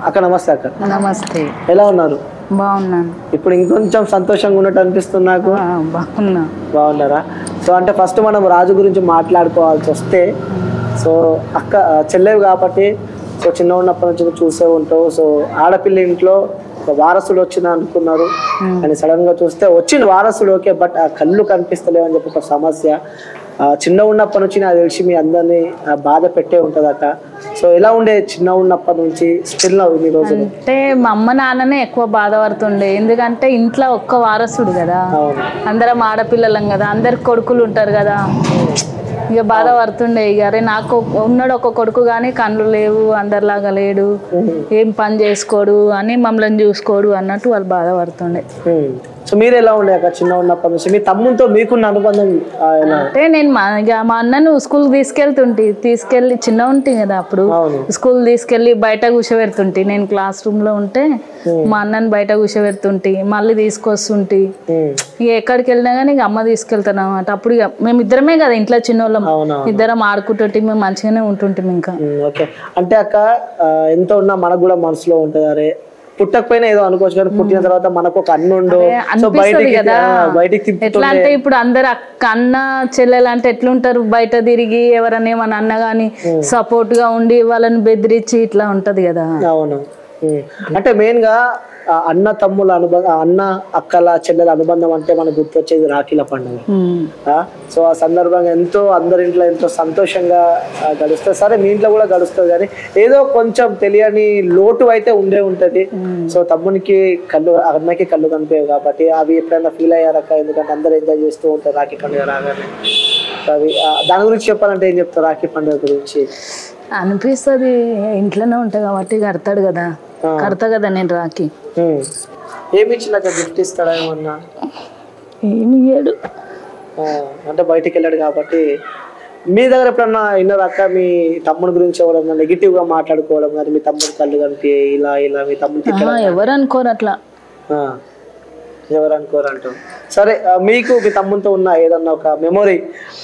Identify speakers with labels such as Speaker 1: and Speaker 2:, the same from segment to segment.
Speaker 1: అక్క నమస్తే అక్క.
Speaker 2: నమస్తే.
Speaker 1: ఎలా ఉన్నారు?
Speaker 2: బాగున్నాను.
Speaker 1: ఇప్పుడు ఇంకొంచెం సంతోషంగా ఉన్నట్టు అనిపిస్తుంది నాకు. బాగున్నారా? సో అంటే ఫస్ట్ మనం రాజు గురించి మాట్లాడుకోవాల్సి వస్తే, సో అక్క చెల్లెవి కాబట్టి, సో చిన్న ఉన్నప్పటి నుంచి చూసే ఉంటావు. సో ఆడపిల్ల ఇంట్లో వారసుడు వచ్చిన అనుకున్నారు, అని సడన్ గా చూస్తే వచ్చిన వారసుడు ఓకే, బట్ ఆ కళ్ళు కనిపిస్తలేవు అని చెప్పి ఒక సమస్య. చిన్న ఉన్నప్పటి నుంచి నాకు తెలిసి మీ అందరినీ బాధ పెట్టే ఉంటుంది అక్క. సో ఎలా ఉండే చిన్న ఉన్నప్పటి నుంచి స్టిల్ ఈ రోజు?
Speaker 2: అంటే మా అమ్మ నాన్ననే ఎక్కువ బాధపడుతుండే, ఎందుకంటే ఇంట్లో ఒక్క వారసుడు కదా, అందరం ఆడపిల్లలం కదా, అందరికి కొడుకులు ఉంటారు కదా, ఇక బాధపడుతుండే. ఇక అరే నాకు ఉన్నాడు ఒక కొడుకు కానీ కళ్ళు లేవు, అందరిలాగా లేడు, ఏం పని చేసుకోడు అని మమ్మల్ని చూసుకోడు అన్నట్టు వాళ్ళు బాధపడుతుండే.
Speaker 1: సో మీరు ఎలా ఉండే అక్క చిన్న ఉన్నప్పటి నుంచి? మీ తమ్ముతో మీకున్న అనుబంధం?
Speaker 2: అంటే నేను మా అన్నను స్కూల్ తీసుకెళ్ళి చిన్న ఉంటుంది కదా అప్పుడు, స్కూల్ తీసుకెళ్ళి బయట కూర్చోబెడుతుంటే, నేను క్లాస్ రూమ్ లో ఉంటే మా అన్నని బయట కూర్చోబెడుతుంటే మళ్ళీ తీసుకొస్తుంటే, ఇక ఎక్కడికి వెళ్ళినా కానీ ఇక అమ్మ తీసుకెళ్తాను అన్నమాట. అప్పుడు ఇక మేము ఇద్దరమే కదా ఇంట్లో చిన్నోళ్ళం, ఇద్దరం ఆడుకుంటుంటే మేము మంచిగానే ఉంటుంటాం. ఇంకా
Speaker 1: అంటే అక్క ఎంత ఉన్నా మనకు కూడా మనసులో ఉంటుంది, అరే పుట్టకపోయినా ఏదో అనుకోవచ్చు కానీ పుట్టిన తర్వాత మనకు ఒక అన్నుండు బయటికి.
Speaker 2: ఎట్లా అంటే ఇప్పుడు అందరు అన్న చెల్లెలు అంటే ఎట్లుంటారు, బయట తిరిగి ఎవరన్నా ఏమన్నా అన్న గానీ సపోర్ట్ గా ఉండి వాళ్ళని బెదిరించి ఇట్లా ఉంటది కదా.
Speaker 1: అవును. అంటే మెయిన్ గా అన్న తమ్ముల అనుబంధం, అన్న అక్కల చెల్లెల అనుబంధం అంటే మనకు గుర్తొచ్చేది రాఖీల పండుగ. సో ఆ సందర్భంగా ఎంతో అందరింట్లో ఎంతో సంతోషంగా గడుస్తుంది. సరే మీ ఇంట్లో కూడా గడుస్తుంది కానీ ఏదో కొంచెం తెలియని లోటు అయితే ఉండే ఉంటది. సో తమ్మునికి కళ్ళు, అన్నకి కళ్ళు కనిపించవు కాబట్టి అవి ఎప్పుడైనా ఫీల్ అయ్యారక్క? ఎందుకంటే అందరూ ఎంజాయ్ చేస్తూ ఉంటారు రాఖీ పండుగ రాగానే. అవి దాని గురించి చెప్పాలంటే ఏం చెప్తారు రాఖీ పండుగ గురించి?
Speaker 2: అనిపిస్తుంది, ఇంట్లోనే ఉంటా కాబట్టి కడతాడు కదా, కడతా కదా నేను రాఖీ.
Speaker 1: ఏమి ఇచ్చినాక గిఫ్ట్ ఇస్తాడా ఏమన్నా?
Speaker 2: ఏమి ఇయ్యాడు,
Speaker 1: అంటే బయటికి వెళ్ళాడు కాబట్టి. మీ దగ్గర ఎప్పుడన్నా విన్నారా అక్క మీ తమ్ముడి గురించి ఎవరన్నా నెగిటివ్ గా మాట్లాడుకోవడం కానీ, మీ తమ్ముడు కళ్ళు కనిపి ఇలా ఇలా మీ తమ్ముడు?
Speaker 2: ఎవరు అనుకోరు అట్లా,
Speaker 1: ఎవరు అనుకోరు అంటూ. సరే మీకు మీ తమ్ముతో ఉన్న ఏదన్నా ఒక మెమొరీ,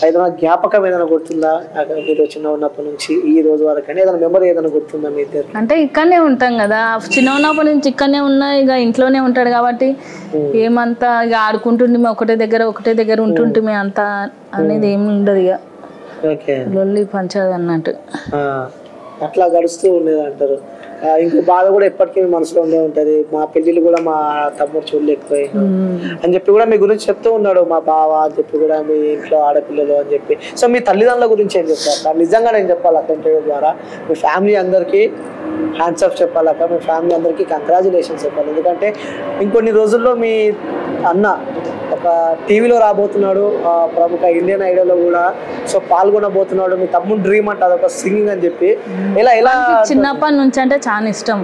Speaker 1: ఏదైనా జ్ఞాపకం ఏదైనా గుర్తుందా మీరు చిన్న ఉన్నప్పటి నుంచి ఈ రోజు వరకు? అని ఏదైనా మెమొరీ ఏదైనా గుర్తుందా మీ ఇద్దరు?
Speaker 2: అంటే ఇక్కడనే ఉంటాం కదా, చిన్న ఉన్నప్పటి నుంచి ఇక్కడనే ఉన్నా, ఇక ఇంట్లోనే ఉంటాడు కాబట్టి ఏమంతా ఇక ఆడుకుంటుంటే ఒకటే దగ్గర ఉంటుంటే అంతా అనేది ఏమి ఉండదు, ఇక లొల్లి పంచదు అన్నట్టు
Speaker 1: అట్లా గడుస్తూ ఉండేది అంటారు. ఇంకో బాధ కూడా ఎప్పటికీ మీ మనసులో ఉండే ఉంటది, మా పెళ్ళిళ్ళు కూడా మా తమ్ముడు చూడలేకపోయాను అని చెప్పి కూడా మీ గురించి చెప్తూ ఉన్నాడు, మా బావ అని చెప్పి కూడా, మీ ఇంట్లో ఆడపిల్లలు అని చెప్పి. సో మీ తల్లిదండ్రుల గురించి ఏం చెప్తారు? నిజంగా నేను చెప్పాలక్క ఇంటర్వ్యూ ద్వారా మీ ఫ్యామిలీ అందరికీ హ్యాండ్స్ ఆఫ్ చెప్పాలక్క, మీ ఫ్యామిలీ అందరికీ కంగ్రాచులేషన్స్ చెప్పాలి. ఎందుకంటే ఇంకొన్ని రోజుల్లో మీ అన్న ఒక టీవీలో రాబోతున్నాడు, ప్రముఖ ఇండియన్ ఐడల్లో కూడా సో పాల్గొనబోతున్నాడు. మీ తమ్ముడు డ్రీమ్ అంటే అదొక సింగింగ్ అని చెప్పి. ఎలా
Speaker 2: చిన్నప్పటి నుంచి అంటే చాలా ఇష్టం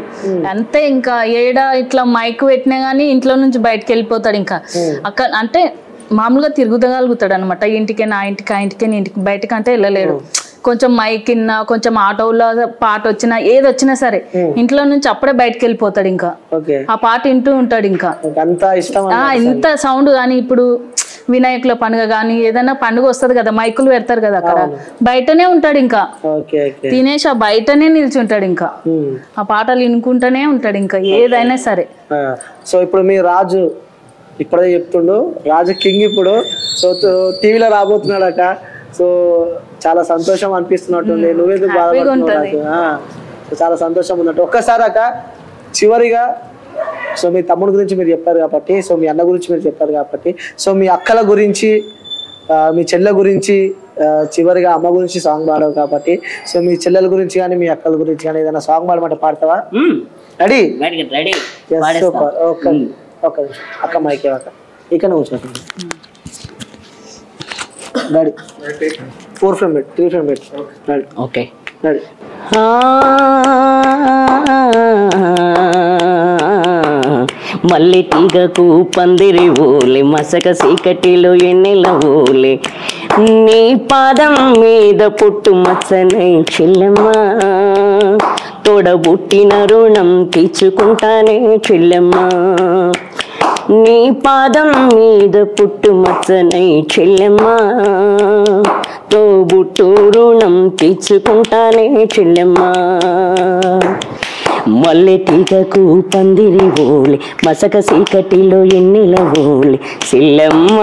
Speaker 2: అంతే, ఇంకా ఏడా ఇట్లా మైక్ పెట్టినా గానీ ఇంట్లో నుంచి బయటకు వెళ్ళిపోతాడు. ఇంకా అక్కడ అంటే మామూలుగా తిరుగుతగలుగుతాడు అనమాట, ఇంటికే నా ఇంటికి ఆ ఇంటికే ఇంటికి, బయటకంటే వెళ్ళలేడు. కొంచెం మైక్ ఇన్నా, కొంచెం ఆటోలో పాట వచ్చినా, ఏది వచ్చినా సరే ఇంట్లో నుంచి అప్పుడే బయటకు వెళ్ళిపోతాడు. ఇంకా ఆ పాట వింటూ ఉంటాడు. ఇంకా ఇంత సౌండ్ కానీ, ఇప్పుడు వినాయకుల పండుగ కానీ ఏదైనా పండుగ వస్తుంది కదా, మైకులు పెడతారు కదా, అక్కడ బయటనే ఉంటాడు. ఇంకా తినేసి బయటనే నిల్చుంటాడు. ఇంకా ఆ పాటలు వినుకుంటూనే ఉంటాడు, ఇంకా ఏదైనా సరే.
Speaker 1: సో ఇప్పుడు మీ రాజు ఇప్పుడే చెప్తుండు, రాజు కింగ్ ఇప్పుడు సో టీవీలో రాబోతున్నాడట. సో చాలా సంతోషం అనిపిస్తున్నట్టుంది, నువ్వేందుకు బాధపడుతున్నావు? చాలా సంతోషం ఉన్నట్టు. ఒక్కసారి అక్క చివరిగా, సో మీ తమ్ముడి గురించి మీరు చెప్పారు కాబట్టి, సో మీ అన్న గురించి మీరు చెప్పారు కాబట్టి, సో మీ అక్కల గురించి, మీ చెల్లె గురించి, చివరిగా అమ్మ గురించి సాంగ్ పాడవు కాబట్టి, సో మీ చెల్లెల గురించి కానీ మీ అక్కల గురించి కానీ ఏదైనా సాంగ్ పాడమంటే పాడతావా? రెడీ? ఓకే అక్క మైకే అక్క ఇక్కడ కూర్చోండి. రెడీ? 4 ఫ్రేమ్ పెట్టి 3 ఫ్రేమ్ పెట్టి.
Speaker 3: Okay
Speaker 1: ready?
Speaker 3: మల్లె తీగకు పందిరి ఊలే, మసక సీకటిలో ఎన్నెల ఊలే, నీ పాదం మీద పుట్టు మచ్చనై చెల్లెమ్మ, తోడబుట్టిన రుణం తీర్చుకుంటానే చెల్లెమ్మ, నీ పాదం మీద పుట్టు మచ్చనై చెల్లెమ్మ, తోబుట్టు రుణం తీర్చుకుంటానే చెల్లెమ్మ, మల్లె తీగకు పందిరి ఓలి మసక సీకటిలో ఎన్నెల ఓలి చెల్లెమ్మ.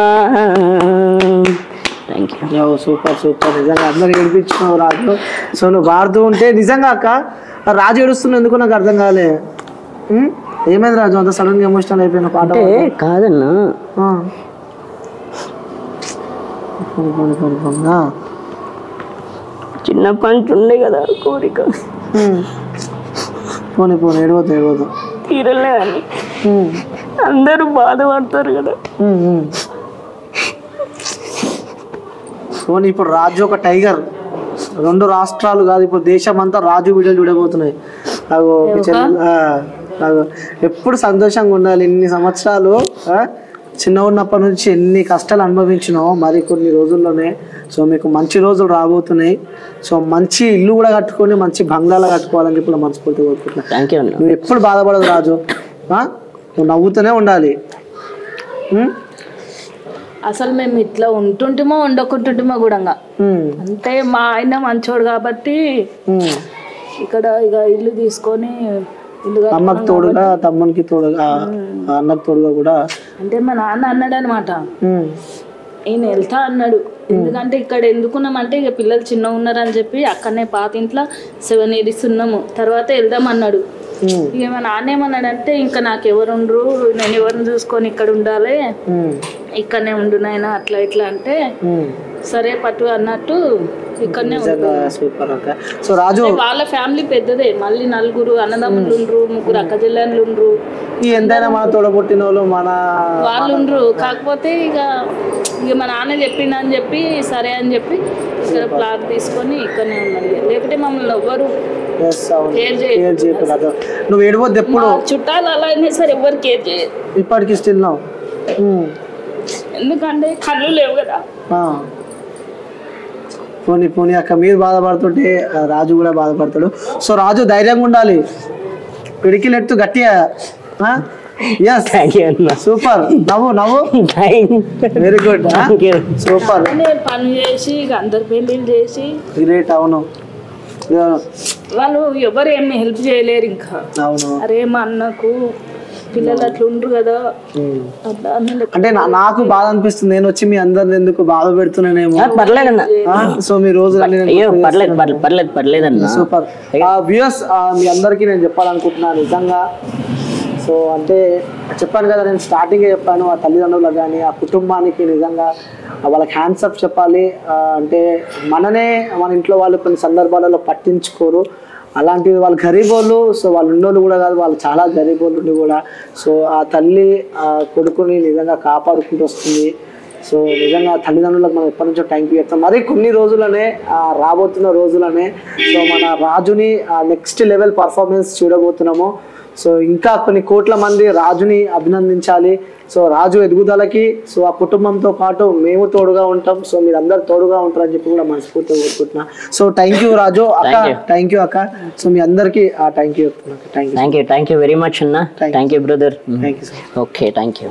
Speaker 3: Thank you.
Speaker 1: సూపర్ సూపర్, నిజంగా అందరు ఏడిపించుకున్నావు రాజు. సో నువ్వు పాడుతూ ఉంటే నిజంగా అక్క రాజు ఏడుస్తున్నా ఎందుకు నాకు అర్థం కాలే. ఏమైంది రాజు అంత సడన్ గా ఎమోషనల్ అయిపోయిన పాట?
Speaker 3: కాదన్నా, చిన్నప్పటి నుంచి ఉండే కదా కోరిక,
Speaker 1: పోనీ పోనీ ఏడవద్దు
Speaker 3: తీరలేదని అందరూ బాధపడతారు కదా.
Speaker 1: పోనీ ఇప్పుడు రాజు ఒక టైగర్, 2 రాష్ట్రాలు కాదు ఇప్పుడు దేశం అంతా రాజు వీడియోలు చూడబోతున్నాయి. ఎప్పుడు సంతోషంగా ఉండాలి. ఇన్ని సంవత్సరాలు చిన్న ఉన్నప్పటి నుంచి ఎన్ని కష్టాలు అనుభవించినావు, మరి కొన్ని రోజుల్లోనే సో మీకు మంచి రోజులు రాబోతున్నాయి. సో మంచి ఇల్లు కూడా కట్టుకొని మంచి బంగ్లాలో కట్టుకోవాలని చెప్పి మనస్ఫూర్తిగా కోరుకుంటున్నాను. నువ్వు ఎప్పుడు బాధపడదు రాజు, నువ్వు నవ్వుతూనే ఉండాలి.
Speaker 2: అసలు మేము ఇట్లా ఉంటుంటేమో ఉండకుంటుంటేమో కూడా అంటే మా ఆయన మంచోడు కాబట్టి ఇక్కడ ఇక ఇల్లు తీసుకొని
Speaker 1: అమ్మకి తోడుగా తమ్మునికి తోడుగా అన్నకు తోడుగా కూడా
Speaker 2: అంటే మా నాన్న అన్నాడు అనమాట, ఈయన వెళ్తా అన్నాడు. ఎందుకంటే ఇక్కడ ఎందుకున్నామంటే ఇక పిల్లలు చిన్న ఉన్నారని చెప్పి అక్కడనే పాత ఇంట్లో 7 years ఉన్నాము, తర్వాత వెళ్దాం అన్నాడు. ఇక మా నాన్న ఏమన్నాడంటే ఇంకా నాకు ఎవరుండ్రు, నేను ఎవరిని చూసుకొని ఇక్కడ ఉండాలి, ఇక్కడనే ఉండు నాయన అట్లా ఇట్లా అంటే సరే పట్టు అన్నట్టు ఇక్కడనే
Speaker 1: సో రాజు
Speaker 2: వాళ్ళ ఫ్యామిలీ పెద్దదే, మళ్ళీ 4 అన్నదమ్ములు ఉండ్రు, 3 అక్క చెల్లెళ్ళు ఉండ్రు,
Speaker 1: ఎంతైనా మన తోడబుట్టిన
Speaker 2: వాళ్ళు ఉండ్రు. కాకపోతే ఇక మా నాన్న చెప్పిండు అని చెప్పి సరే అని చెప్పి ఇక్కడ ప్లాట్ తీసుకొని ఇక్కడనే ఉన్నది. లేకపోతే మమ్మల్ని ఎవ్వరు
Speaker 1: నువ్వు ఏడవద్దు ఎప్పుడు,
Speaker 2: చుట్టాలు అలా అయినా సరే ఎవ్వరు కేర్ చేయరు
Speaker 1: ఇప్పటికి స్టిల్ నౌ.
Speaker 2: ఎందుకంటే కళ్ళు లేవు కదా.
Speaker 1: పోనీ పోనీ అక్క మీరు బాధపడుతుంటే రాజు కూడా బాధపడతాడు. సో రాజు ధైర్యంగా ఉండాలి, పిడికిలెత్తు గట్టిగా. సూపర్, నవ్వు నవ్వు, వెరీ గుడ్, సూపర్.
Speaker 2: పని చేసి అందరు పెళ్లిళ్ళు చేసి
Speaker 1: గ్రేట్. అవును,
Speaker 2: వాళ్ళు ఎవరు ఏమి హెల్ప్ చేయలేరు ఇంకా.
Speaker 1: అవును,
Speaker 2: అరే మా అన్నకు పిల్లలు అట్లా ఉండరు కదా.
Speaker 1: అంటే నాకు బాధ అనిపిస్తుంది, నేను వచ్చి మీ అందరిని ఎందుకు బాధ పెడుతున్నానేమో.
Speaker 3: పర్లేదన్నా,
Speaker 1: సో మీ రోజు
Speaker 3: పర్లేదన్నా.
Speaker 1: సూపర్. వ్యూయర్స్ మీ అందరికీ నేను చెప్పాలనుకుంటున్నాను నిజంగా. సో అంటే చెప్పాను కదా, నేను స్టార్టింగే చెప్పాను, ఆ తల్లిదండ్రులకు కానీ ఆ కుటుంబానికి నిజంగా వాళ్ళకి హ్యాండ్స్ అప్ చెప్పాలి. అంటే మననే మన ఇంట్లో వాళ్ళు కొన్ని సందర్భాలలో పట్టించుకోరు, అలాంటివి వాళ్ళు గరీబోళ్ళు. సో వాళ్ళు ఉన్నోళ్ళు కూడా కాదు, వాళ్ళు చాలా గరీబోళ్ళు కూడా. సో ఆ తల్లి ఆ కొడుకుని నిజంగా కాపాడుకుంటూ వస్తుంది. సో నిజంగా తల్లిదండ్రులకు మనం ఎప్పటి నుంచో థ్యాంక్ యూ చెప్తాం. మరి కొన్ని రోజులనే రాబోతున్న రోజులనే సో మన రాజుని నెక్స్ట్ లెవెల్ పర్ఫార్మెన్స్ చూడబోతున్నాము. సో ఇంకా కొన్ని కోట్ల మంది రాజుని అభినందించాలి. సో రాజు ఎదుగుదలకి సో ఆ కుటుంబంతో పాటు మేము తోడుగా ఉంటాం. సో మీరు అందరు తోడుగా ఉంటారని చెప్పి కూడా మనస్ఫూర్తిగా కోరుకుంటున్నా. సో థ్యాంక్ యూ రాజు అక్క, థ్యాంక్ యూ అక్క. సో మీ అందరికి థ్యాంక్ యూ చెప్తున్నా.
Speaker 3: థ్యాంక్ యూ వెరీ మచ్ అన్న. Thank you brother.
Speaker 1: Thank you.
Speaker 3: Okay, thank you.